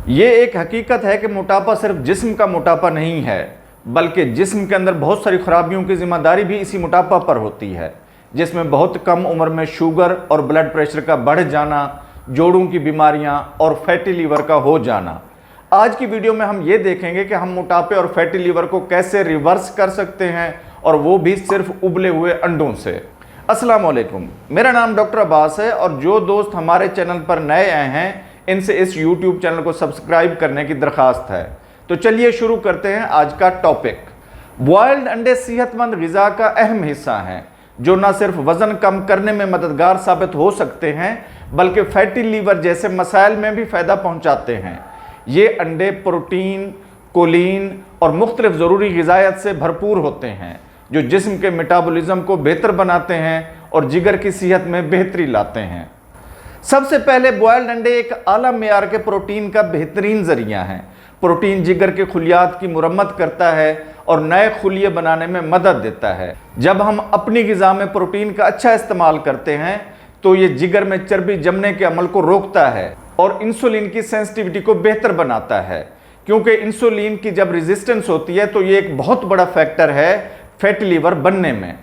ये एक हकीकत है कि मोटापा सिर्फ जिस्म का मोटापा नहीं है, बल्कि जिस्म के अंदर बहुत सारी खराबियों की जिम्मेदारी भी इसी मोटापा पर होती है, जिसमें बहुत कम उम्र में शुगर और ब्लड प्रेशर का बढ़ जाना, जोड़ों की बीमारियां और फैटी लीवर का हो जाना। आज की वीडियो में हम ये देखेंगे कि हम मोटापे और फैटी लीवर को कैसे रिवर्स कर सकते हैं, और वो भी सिर्फ उबले हुए अंडों से। अस्सलाम वालेकुम, मेरा नाम डॉक्टर अब्बास है और जो दोस्त हमारे चैनल पर नए आए हैं इनसे इस YouTube चैनल को सब्सक्राइब करने की दरख्वास्त है। तो चलिए शुरू करते हैं आज का टॉपिक। बॉयल्ड अंडे सेहतमंद ग़िज़ा का अहम हिस्सा हैं, जो न सिर्फ वज़न कम करने में मददगार साबित हो सकते हैं, बल्कि फैटी लीवर जैसे मसाइल में भी फ़ायदा पहुंचाते हैं। ये अंडे प्रोटीन, कोलिन और मुख्तलिफ ज़रूरी ग़िज़ायत से भरपूर होते हैं, जो जिस्म के मेटाबॉलिज्म को बेहतर बनाते हैं और जिगर की सेहत में बेहतरी लाते हैं। सबसे पहले बॉयल्ड अंडे एक आला मेयार के प्रोटीन का बेहतरीन ज़रिया हैं। प्रोटीन जिगर के खुलियात की मुरम्मत करता है और नए खुलिये बनाने में मदद देता है। जब हम अपनी ग़िज़ा में प्रोटीन का अच्छा इस्तेमाल करते हैं तो ये जिगर में चर्बी जमने के अमल को रोकता है और इंसुलिन की सेंसिटिविटी को बेहतर बनाता है, क्योंकि इंसुलिन की जब रेजिस्टेंस होती है तो ये एक बहुत बड़ा फैक्टर है फैटी लीवर बनने में।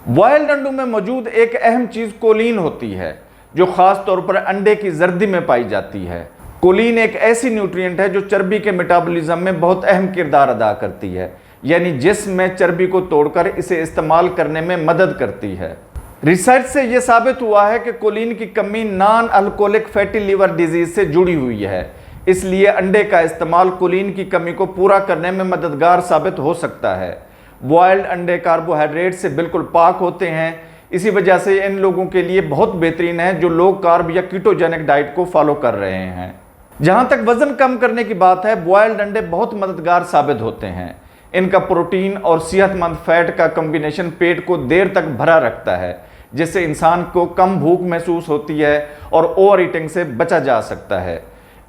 बॉयल्ड अंडों में मौजूद एक अहम चीज़ कोलिन होती है, जो ख़ास तौर पर अंडे की जर्दी में पाई जाती है। कोलिन एक ऐसी न्यूट्रिएंट है जो चर्बी के मेटाबॉलिज्म में बहुत अहम किरदार अदा करती है, यानी जिस्म में चर्बी को तोड़कर इसे इस्तेमाल करने में मदद करती है। रिसर्च से यह साबित हुआ है कि कोलिन की कमी non alcoholic fatty liver disease से जुड़ी हुई है, इसलिए अंडे का इस्तेमाल कोलिन की कमी को पूरा करने में मददगार साबित हो सकता है। बॉयल्ड अंडे कार्बोहाइड्रेट से बिल्कुल पाक होते हैं, इसी वजह से इन लोगों के लिए बहुत बेहतरीन है जो लो कार्ब या कीटोजेनिक डाइट को फॉलो कर रहे हैं। जहां तक वजन कम करने की बात है, बॉयल्ड अंडे बहुत मददगार साबित होते हैं। इनका प्रोटीन और सेहतमंद फैट का कॉम्बिनेशन पेट को देर तक भरा रखता है, जिससे इंसान को कम भूख महसूस होती है और ओवर ईटिंग से बचा जा सकता है।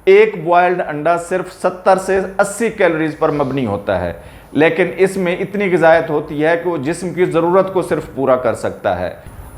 एक बॉयल्ड अंडा सिर्फ 70 से 80 कैलोरीज पर मबनी होता है, लेकिन इसमें इतनी ग़िज़ायत होती है कि वो जिस्म की ज़रूरत को सिर्फ पूरा कर सकता है।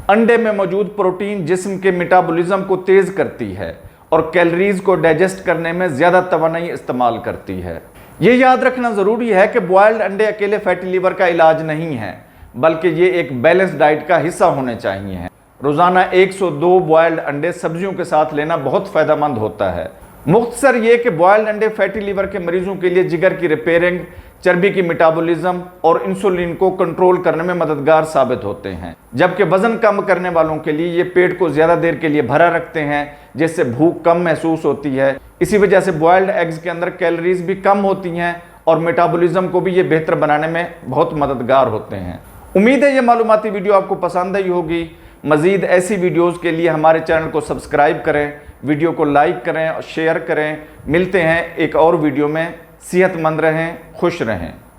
अंडे में मौजूद प्रोटीन जिस्म के मेटाबॉलिज्म को तेज़ करती है और कैलोरीज को डाइजेस्ट करने में ज़्यादा तवानाई इस्तेमाल करती है। ये याद रखना ज़रूरी है कि बॉयल्ड अंडे अकेले फैटी लीवर का इलाज नहीं है, बल्कि ये एक बैलेंस डाइट का हिस्सा होने चाहिए। रोज़ाना 102 बॉयल्ड अंडे सब्जियों के साथ लेना बहुत फ़ायदेमंद होता है। मुख्तसर ये कि बॉयल्ड अंडे फैटी लीवर के मरीजों के लिए जिगर की रिपेयरिंग, चर्बी की मेटाबॉलिज्म और इंसुलिन को कंट्रोल करने में मददगार साबित होते हैं, जबकि वजन कम करने वालों के लिए ये पेट को ज़्यादा देर के लिए भरा रखते हैं, जिससे भूख कम महसूस होती है। इसी वजह से बॉयल्ड एग्स के अंदर कैलोरीज भी कम होती हैं और मेटाबॉलिज्म को भी ये बेहतर बनाने में बहुत मददगार होते हैं। उम्मीद है ये मालूमाती वीडियो आपको पसंद आई होगी। मज़ीद ऐसी वीडियोज़ के लिए हमारे चैनल को सब्सक्राइब करें, वीडियो को लाइक करें और शेयर करें। मिलते हैं एक और वीडियो में। सेहतमंद रहें, खुश रहें।